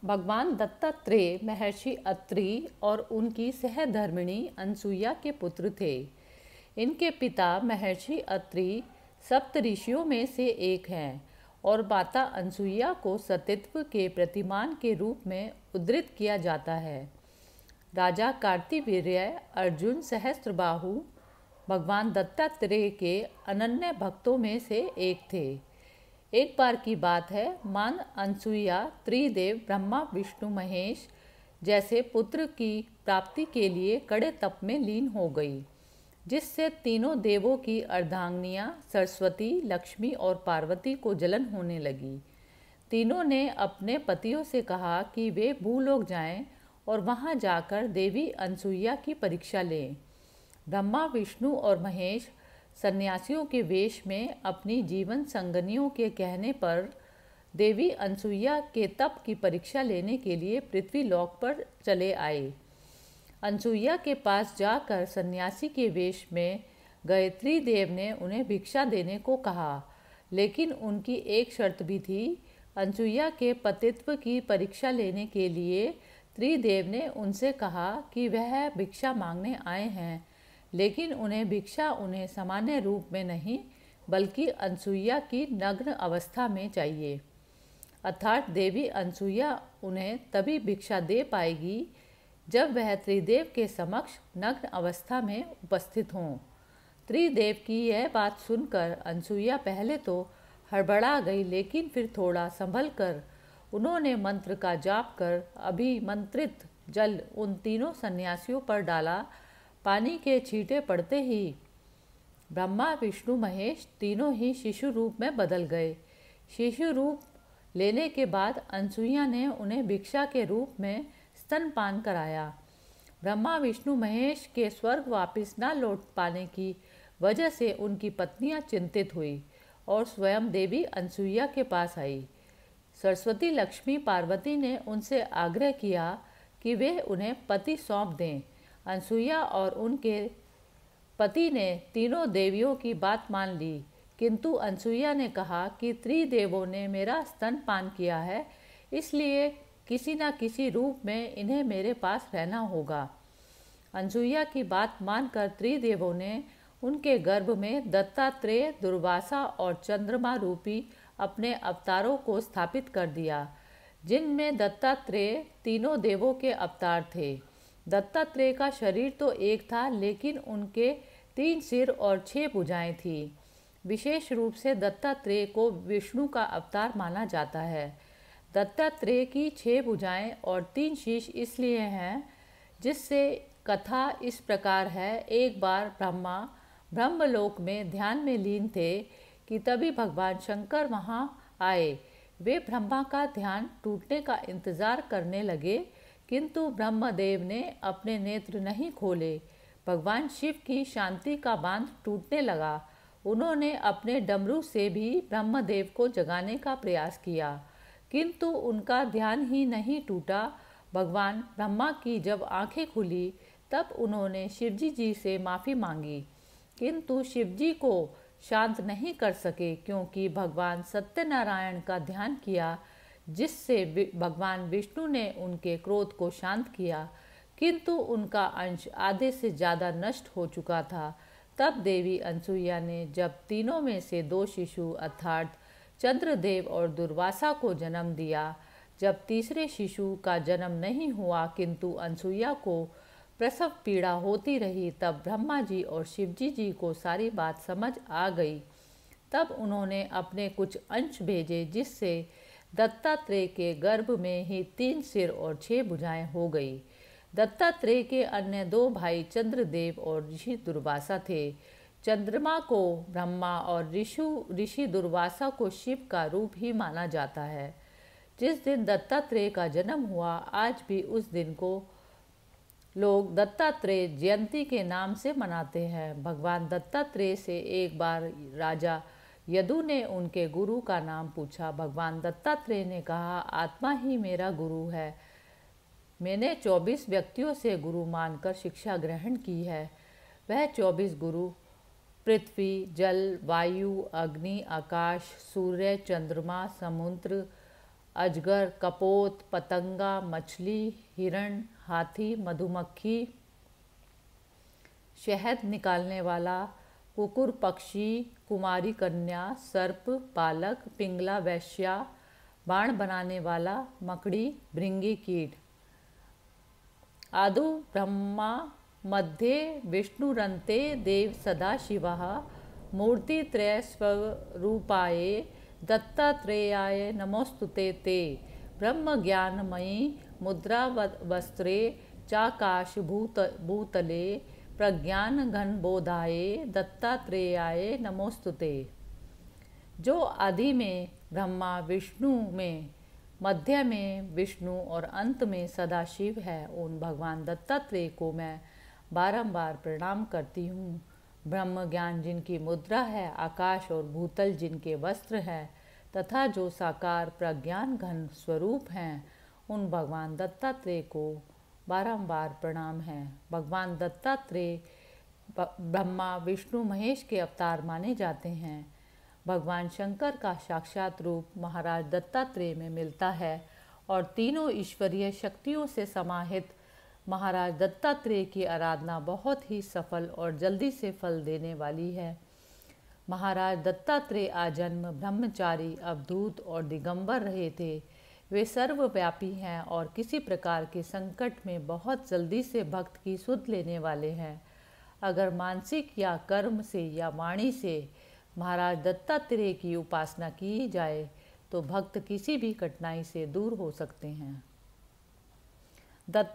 भगवान दत्तात्रेय महर्षि अत्रि और उनकी सहधर्मिणी अनसुईया के पुत्र थे। इनके पिता महर्षि अत्रि सप्त ऋषियों में से एक हैं और माता अनसुईया को सतीत्व के प्रतिमान के रूप में उद्धृत किया जाता है। राजा कार्तिवीर्य अर्जुन सहस्त्रबाहु भगवान दत्तात्रेय के अनन्य भक्तों में से एक थे। एक बार की बात है, मां अनसुईया त्रिदेव ब्रह्मा विष्णु महेश जैसे पुत्र की प्राप्ति के लिए कड़े तप में लीन हो गई, जिससे तीनों देवों की अर्धांगिनियां सरस्वती, लक्ष्मी और पार्वती को जलन होने लगी। तीनों ने अपने पतियों से कहा कि वे भूलोक जाएं और वहां जाकर देवी अनसुईया की परीक्षा लें। ब्रह्मा, विष्णु और महेश सन्यासियों के वेश में अपनी जीवन संगनियों के कहने पर देवी अनसुईया के तप की परीक्षा लेने के लिए पृथ्वी लोक पर चले आए। अनसुईया के पास जाकर सन्यासी के वेश में गए त्रिदेव ने उन्हें भिक्षा देने को कहा, लेकिन उनकी एक शर्त भी थी। अनसुईया के पतित्व की परीक्षा लेने के लिए त्रिदेव ने उनसे कहा कि वह भिक्षा मांगने आए हैं, लेकिन उन्हें सामान्य रूप में नहीं बल्कि अनसुईया की नग्न अवस्था में चाहिए, अर्थात देवी अनसुईया उन्हें तभी भिक्षा दे पाएगी जब वह त्रिदेव के समक्ष नग्न अवस्था में उपस्थित हों। त्रिदेव की यह बात सुनकर अनसुईया पहले तो हड़बड़ा गई, लेकिन फिर थोड़ा संभल कर उन्होंने मंत्र का जाप कर अभिमंत्रित जल उन तीनों सन्यासियों पर डाला। पानी के छींटे पड़ते ही ब्रह्मा, विष्णु, महेश तीनों ही शिशु रूप में बदल गए। शिशु रूप लेने के बाद अनसुईया ने उन्हें भिक्षा के रूप में स्तनपान कराया। ब्रह्मा, विष्णु, महेश के स्वर्ग वापस न लौट पाने की वजह से उनकी पत्नियां चिंतित हुई और स्वयं देवी अनसुईया के पास आई। सरस्वती, लक्ष्मी, पार्वती ने उनसे आग्रह किया कि वे उन्हें पति सौंप दें। अनसुईया और उनके पति ने तीनों देवियों की बात मान ली, किंतु अनसुईया ने कहा कि त्रिदेवों ने मेरा स्तनपान किया है, इसलिए किसी न किसी रूप में इन्हें मेरे पास रहना होगा। अनसुईया की बात मानकर त्रिदेवों ने उनके गर्भ में दत्तात्रेय, दुर्वासा और चंद्रमा रूपी अपने अवतारों को स्थापित कर दिया, जिनमें दत्तात्रेय तीनों देवों के अवतार थे। दत्तात्रेय का शरीर तो एक था, लेकिन उनके 3 सिर और 6 भुजाएं थीं। विशेष रूप से दत्तात्रेय को विष्णु का अवतार माना जाता है। दत्तात्रेय की 6 भुजाएं और 3 शीश इसलिए हैं, जिससे कथा इस प्रकार है। एक बार ब्रह्मा ब्रह्मलोक में ध्यान में लीन थे कि तभी भगवान शंकर वहां आए। वे ब्रह्मा का ध्यान टूटने का इंतजार करने लगे, किंतु ब्रह्मदेव ने अपने नेत्र नहीं खोले। भगवान शिव की शांति का बांध टूटने लगा। उन्होंने अपने डमरू से भी ब्रह्मदेव को जगाने का प्रयास किया, किंतु उनका ध्यान ही नहीं टूटा। भगवान ब्रह्मा की जब आंखें खुली तब उन्होंने शिवजी जी से माफ़ी मांगी, किंतु शिवजी को शांत नहीं कर सके, क्योंकि भगवान सत्यनारायण का ध्यान किया, जिससे भगवान विष्णु ने उनके क्रोध को शांत किया, किंतु उनका अंश आधे से ज़्यादा नष्ट हो चुका था। तब देवी अनसुईया ने जब तीनों में से 2 शिशु अर्थात चंद्रदेव और दुर्वासा को जन्म दिया, जब तीसरे शिशु का जन्म नहीं हुआ किंतु अनसुईया को प्रसव पीड़ा होती रही, तब ब्रह्मा जी और शिवजी जी को सारी बात समझ आ गई। तब उन्होंने अपने कुछ अंश भेजे, जिससे दत्तात्रेय के गर्भ में ही 3 सिर और 6 भुजाएं हो गई। दत्तात्रेय के अन्य 2 भाई चंद्रदेव और ऋषि दुर्वासा थे। चंद्रमा को ब्रह्मा और ऋषि दुर्वासा को शिव का रूप ही माना जाता है। जिस दिन दत्तात्रेय का जन्म हुआ, आज भी उस दिन को लोग दत्तात्रेय जयंती के नाम से मनाते हैं। भगवान दत्तात्रेय से एक बार राजा यदु ने उनके गुरु का नाम पूछा। भगवान दत्तात्रेय ने कहा, आत्मा ही मेरा गुरु है। मैंने 24 व्यक्तियों से गुरु मानकर शिक्षा ग्रहण की है। वह 24 गुरु पृथ्वी, जल, वायु, अग्नि, आकाश, सूर्य, चंद्रमा, समुद्र अजगर, कपोत, पतंगा, मछली, हिरण, हाथी, मधुमक्खी, शहद निकालने वाला, कुकुर, पक्षी, कुमारी कन्या, सर्प, पालक, पिंगला, वैश्या, बाण बनाने वाला, मकड़ी, भृंगी कीट। आदौ ब्रह्मा मध्ये विष्णुरन्ते देव सदाशिवः मूर्तित्रयस्वरूपाय दत्तात्रेयाय नमोस्तुते ते। ब्रह्मज्ञानमयी मुद्रावस्त्रे चाकाशभूतले प्रज्ञानघनबोधाय दत्तात्रेयाय नमोस्तुते। जो आदि में ब्रह्मा, विष्णु में, मध्य में विष्णु और अंत में सदाशिव है, उन भगवान दत्तात्रेय को मैं बारंबार प्रणाम करती हूँ। ब्रह्म ज्ञान जिनकी मुद्रा है, आकाश और भूतल जिनके वस्त्र है, तथा जो साकार प्रज्ञान घन स्वरूप हैं, उन भगवान दत्तात्रेय को बारंबार प्रणाम है। भगवान दत्तात्रेय ब्रह्मा, विष्णु, महेश के अवतार माने जाते हैं। भगवान शंकर का साक्षात रूप महाराज दत्तात्रेय में मिलता है और तीनों ईश्वरीय शक्तियों से समाहित महाराज दत्तात्रेय की आराधना बहुत ही सफल और जल्दी से फल देने वाली है। महाराज दत्तात्रेय आजन्म ब्रह्मचारी, अवधूत और दिगंबर रहे थे। वे सर्वव्यापी हैं और किसी प्रकार के संकट में बहुत जल्दी से भक्त की सुध लेने वाले हैं। अगर मानसिक या कर्म से या वाणी से महाराज दत्तात्रेय की उपासना की जाए तो भक्त किसी भी कठिनाई से दूर हो सकते हैं। दत्ता